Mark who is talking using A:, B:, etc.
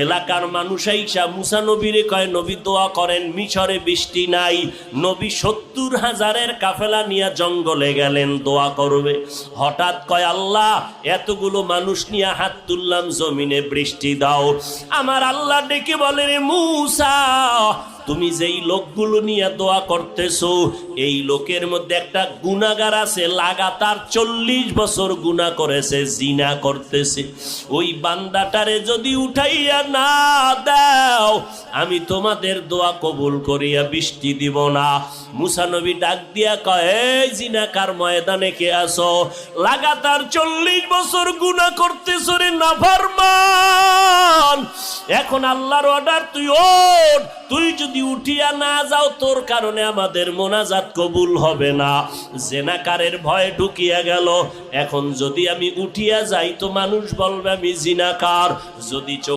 A: এলাকার মানুষ আইসা মুসা নবীরে কয় নবী দোয়া করেন, মিশরে বৃষ্টি নাই। নবী 70,000-এর কাফেলা নিয়ে জঙ্গলে গেলেন দোয়া করবে। হঠাৎ কয় আল্লাহ এতগুলো মানুষ নিয়ে হাত তুললাম জমিনে, বৃষ্টি দাও। আমার আল্লাহ ডেকে বলে রে মুসা, তুমি যেই লোকগুলো নিয়ে দোয়া করতেছো এই লোকের মধ্যে একটা গুনাহগার আছে, লাগাতার 40 বছর গুনাহ করেছে, জিনা করতেছে। ওই বান্দাটারে যদি উঠাইয়া না দাও আমি তোমাদের দোয়া কবুল করিয়া বৃষ্টি দিব না। মুসা নবী ডাক দিয়া কয়, এই জিনাকার ময়দানে কে আসো? লাগাতার 40 বছর গুনাহ করতেছো রে নাফরমান, এখন আল্লাহর অর্ডার তুই ওঠ। তুই যদি উঠিয়া না যাও তোর কারণে আমাদের মোনাজাত কবুল হবে না। জিনাকারের ভয় ঢুকিয়া গেল, এখন যদি আমি উঠিয়া যাই তো মানুষ বলবে আমি জিনাকার। যদি